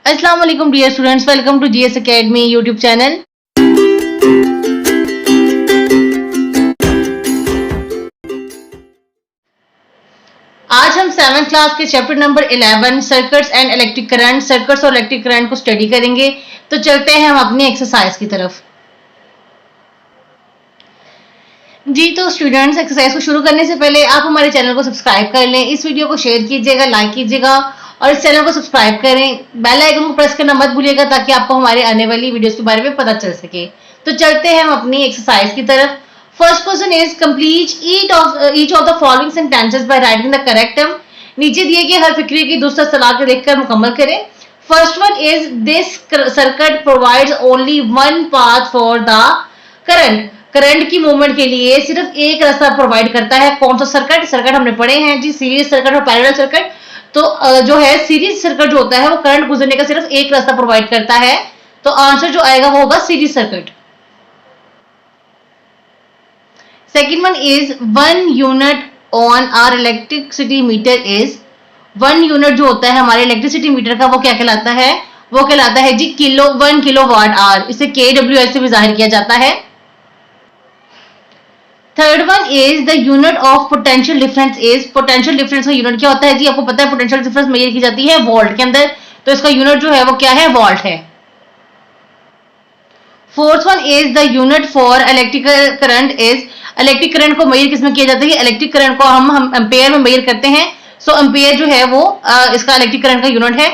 अस्सलाम वालेकुम dear students, welcome to GS academy YouTube channel. आज हम 7th क्लास के chapter number 11 circuits and electric current, circuits और इलेक्ट्रिक करंट को स्टडी करेंगे। तो चलते हैं हम अपनी एक्सरसाइज की तरफ। जी तो स्टूडेंट्स, एक्सरसाइज को शुरू करने से पहले आप हमारे चैनल को सब्सक्राइब कर लें, इस वीडियो को शेयर कीजिएगा, लाइक कीजिएगा और इस चैनल को सब्सक्राइब करें। बेल आइकन को प्रेस करना मत भूलिएगा ताकि आपको हमारे आने वाली वीडियोस के बारे में पता चल सके। तो चलते हैं हम अपनी एक्सरसाइज की तरफ। First question is complete each of the following sentences by writing the correct term. नीचे दिए गए हर फिक्रे की दूसरा सलाह के देखकर मुकम्मल करें। First one is this circuit provides only one path for the current. Current की मूवमेंट के लिए सिर्फ एक रास्ता प्रोवाइड करता है। कौन सा सर्किट? सर्किट हमने पढ़े हैं जी, सीरीज सर्किट और पैरेलल सर्किट। तो जो है सीरीज सर्किट जो होता है वो करंट गुजरने का सिर्फ एक रास्ता प्रोवाइड करता है। तो आंसर जो आएगा वो होगा series circuit. Second one is 1 unit on our electricity meter is. 1 unit जो होता है हमारे इलेक्ट्रिसिटी मीटर का वो क्या कहलाता है? वो कहलाता है जी 1 किलोवाट आवर। इसे kWh से भी जाहिर किया जाता है। Third one is the unit of potential difference is. Potential difference का यूनिट क्या होता है जी? आपको पता है पोटेंशियल डिफरेंस मेजर की जाती है वोल्ट के अंदर, तो इसका यूनिट जो है वो क्या है? वोल्ट है। Fourth one is the unit for electrical current is. Electric current को मेजर किसमें किया जाता है? इलेक्ट्रिक करंट को हम एम्पेयर में मेजर करते हैं। सो एम्पेयर जो है वो इसका इलेक्ट्रिक करंट का यूनिट है।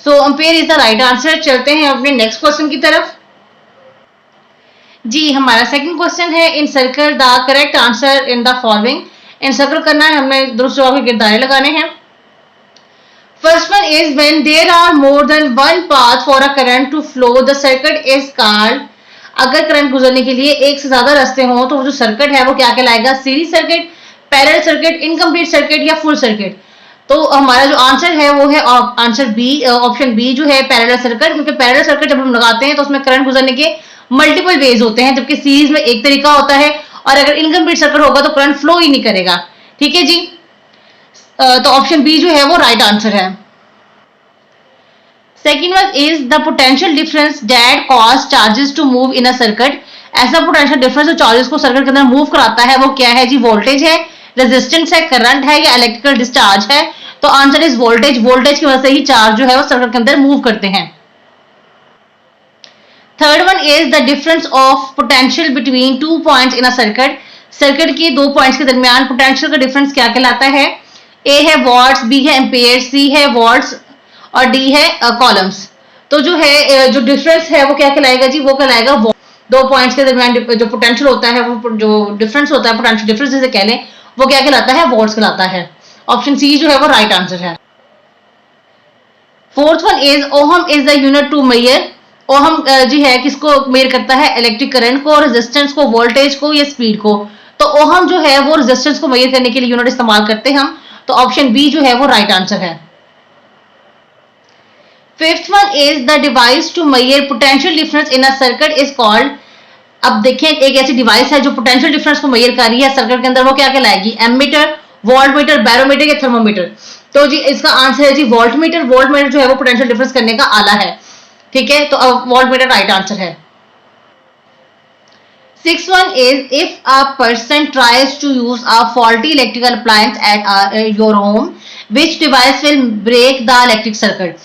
So ampere is the right answer. चलते हैं अपने नेक्स्ट क्वेश्चन की तरफ। जी हमारा सेकंड क्वेश्चन है encircle the correct answer in the following. Encircle करना है, हमें दुरुस्त जवाब के किरदारे लगाने हैं। First one is when there are more than one path for a current to flow the circuit is called. अगर करंट गुजरने के लिए एक से ज्यादा रास्ते हों तो वो जो सर्किट है वो क्या कहलाएगा? Series circuit, parallel circuit, incomplete circuit या फुल सर्किट। तो हमारा जो आंसर है वो है आंसर बी, ऑप्शन बी जो है पैरेलल सर्किट। क्योंकि पैरेलल सर्किट जब हम लगाते हैं तो उसमें करंट गुजरने के मल्टीपल वेज होते हैं, जबकि सीरीज में एक तरीका होता है और अगर इनकम्प्लीट सर्किट होगा तो करंट फ्लो ही नहीं करेगा। ठीक है जी, तो ऑप्शन बी जो है वो राइट आंसर है। Second one is the potential difference that cause charges to move in a circuit. ऐसा पोटेंशियल डिफरेंस जो चार्जेस को सर्किट के अंदर मूव कराता है वो क्या है जी? वोल्टेज है, रेजिस्टेंस है, करंट है या इलेक्ट्रिकल डिस्चार्ज है? तो आंसर इज वोल्टेज। वोल्टेज की वजह से ही चार्ज जो है वो सर्किट के अंदर मूव करते हैं। Third one is the difference of potential between 2 points in a circuit. Circuit के 2 पॉइंट्स के दरमियान पोटेंशियल का डिफरेंस क्या कहलाता है? ए है वॉट्स, बी है एम्पेयर, सी है वॉट्स और डी है कॉलम्स। तो जो है जो डिफरेंस है वो क्या कहलाएगा जी? वो कहलाएगा दो पॉइंट्स के दरमियान जो पोटेंशियल होता है, वो जो डिफरेंस होता है, पोटेंशियल डिफरेंस जिसे कह लें, वो क्या कहलाता है? वॉट्स कहलाता है। ऑप्शन सी जो है वो राइट आंसर है। Fourth one is ohm is the unit to measure. Ohm जी है किसको मेजर करता है? इलेक्ट्रिक करंट को, रेजिस्टेंस को, वोल्टेज को या स्पीड को। तो ओहम जो है वो रेजिस्टेंस को मेजर करने के लिए यूनिट इस्तेमाल करते हैं हम। तो ऑप्शन बी जो है वो राइट आंसर है। Fifth one is the device to measure potential difference in a circuit is called. अब देखें, एक ऐसी डिवाइस है जो पोटेंशियल डिफरेंस को मेजर कर रही है सर्किट के अंदर, वो क्या कहलाएगी? एमीटर, वोल्टमीटर, बैरोमीटर या थर्मोमीटर। तो जी इसका आंसर है जी वोल्टमीटर। वोल्टमीटर जो है वो पोटेंशियल डिफरेंस करने का आला है। ठीक है, तो वोल्टमीटर राइट आंसर है। Six one is if a person tries to use a faulty electrical appliance at your home, which device will break the electric circuit.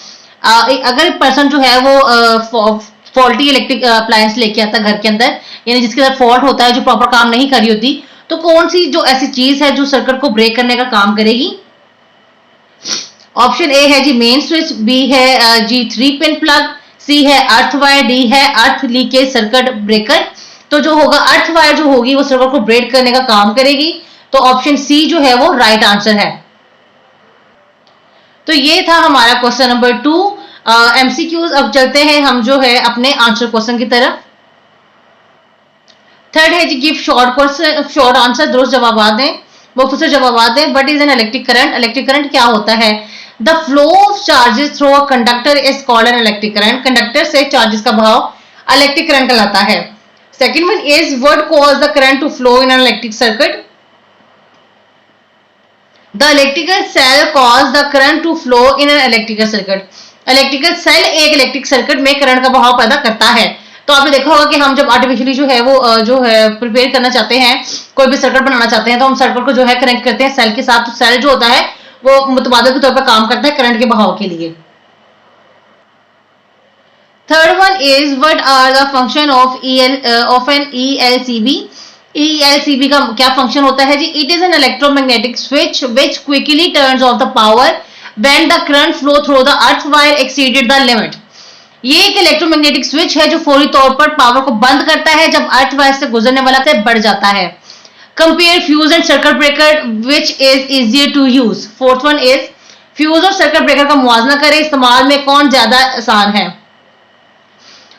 अगर पर्सन जो है वो फॉल्टी इलेक्ट्रिक अप्लायंस लेके आता घर के अंदर, यानी जिसके अंदर फॉल्ट होता है, जो प्रॉपर काम नहीं कर रही होती, तो कौन सी जो ऐसी चीज है जो सर्किट को ब्रेक करने का काम करेगी? ऑप्शन ए है जी मेन स्विच, बी है जी 3 पिन प्लग, सी है अर्थ वायर, डी है अर्थ लीकेज सर्किट ब्रेकर। तो जो होगा अर्थ वायर जो होगी वो सर्किट को ब्रेक करने का काम करेगी। तो ऑप्शन सी जो है वो राइट आंसर है। तो ये था हमारा क्वेश्चन नंबर 2 एमसीक्यूज। अब चलते हैं हम जो है अपने आंसर क्वेश्चन की तरफ। थर्ड है जी गिव शॉर्ट आंसर, दुरुस्त जवाब दें, मुख्तसर जवाब दें। What is an electric current? Electric current क्या होता है? The flow of charges through a conductor is called an electric current. Conductor से चार्जेस का बहाव इलेक्ट्रिक करंट कहलाता है। Second one is what cause the current to flow in an electric circuit? The electrical cell cause the current to flow in an electrical circuit. Electrical cell एक electric circuit में current का बहाव पैदा करता है। तो आपने देखा होगा कि हम जब आर्टिफिशियली जो है प्रिपेयर करना चाहते हैं, कोई भी सर्किट बनाना चाहते हैं, तो हम सर्किट को जो है कनेक्ट करते हैं सेल के साथ। तो सेल जो होता है वो मुतबादिल के तौर पर काम करता है करंट के बहाव के लिए। Third one is what are the function of an ELCB। ELCB का क्या फंक्शन होता है जी? It is an electromagnetic switch which quickly turns off the power when the current flow through the earth wire exceeded the limit. ये एक electromagnetic switch है जो फौरी तौर पर पावर को बंद करता है जब अर्थ वायर से गुजरने वाला से बढ़ जाता है। Compare fuse and circuit breaker which is easier to use. Fourth one is fuse और सर्किट ब्रेकर का मुआवजा करें, इस्तेमाल में कौन ज्यादा आसान है।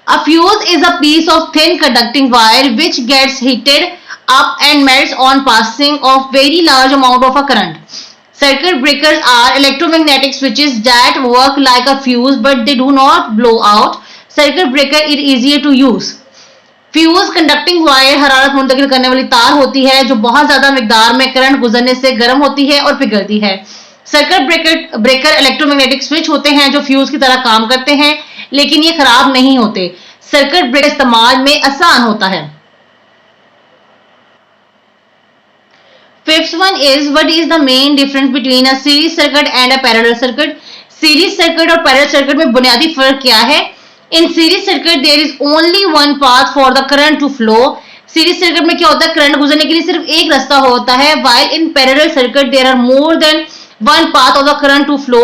A fuse is a piece of thin conducting wire which gets heated up and melts on passing of very large amount of a current. Circuit breakers are electromagnetic switches that work like a fuse but they do not blow out. Circuit breaker is easier to use. Fuse conducting wire हरारत मुंतकिल करने वाली तार होती है जो बहुत ज्यादा मिकदार में करंट गुजरने से गर्म होती है और पिघलती है। सर्किट ब्रेकर इलेक्ट्रोमैग्नेटिक स्विच होते हैं जो फ्यूज की तरह काम करते हैं, लेकिन ये खराब नहीं होते। सर्किट ब्रेकर इस्तेमाल में आसान होता है। Fifth one is what is the main difference between a series circuit and a parallel circuit. Series circuit और पैरेलल सर्किट में बुनियादी फर्क क्या है? In series circuit there is only one path for the current to flow. Series circuit में क्या होता है? करंट गुजरने के लिए सिर्फ एक रास्ता होता है। While in parallel circuit there are more than one path of the current to flow.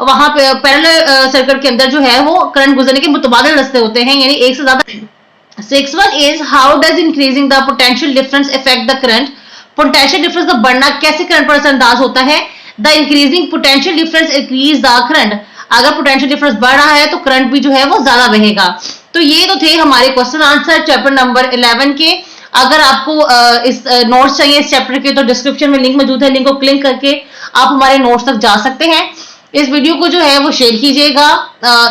वहां पे पैरेलल सर्किट के अंदर जो है वो करंट गुजरने के मुतबादिल रास्ते होते हैं, यानी एक से ज्यादा। Six one is how does increasing the potential difference affect the current. Potential difference का बढ़ना कैसे करंट पर असरअंदाज होता है? The increasing potential difference increase the current. अगर पोटेंशियल डिफरेंस बढ़ रहा है तो करंट भी जो है वो ज्यादा बहेगा। तो ये तो थे हमारे क्वेश्चन आंसर चैप्टर नंबर 11 के। अगर आपको इस नोट्स चाहिए इस चैप्टर के तो डिस्क्रिप्शन में लिंक मौजूद है, लिंक को क्लिक करके आप हमारे नोट्स तक जा सकते हैं। इस वीडियो को जो है वो शेयर कीजिएगा,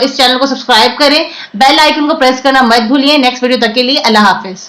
इस चैनल को सब्सक्राइब करें, बेल आइकन को प्रेस करना मत भूलिए। नेक्स्ट वीडियो तक के लिए अल्लाह हाफिज।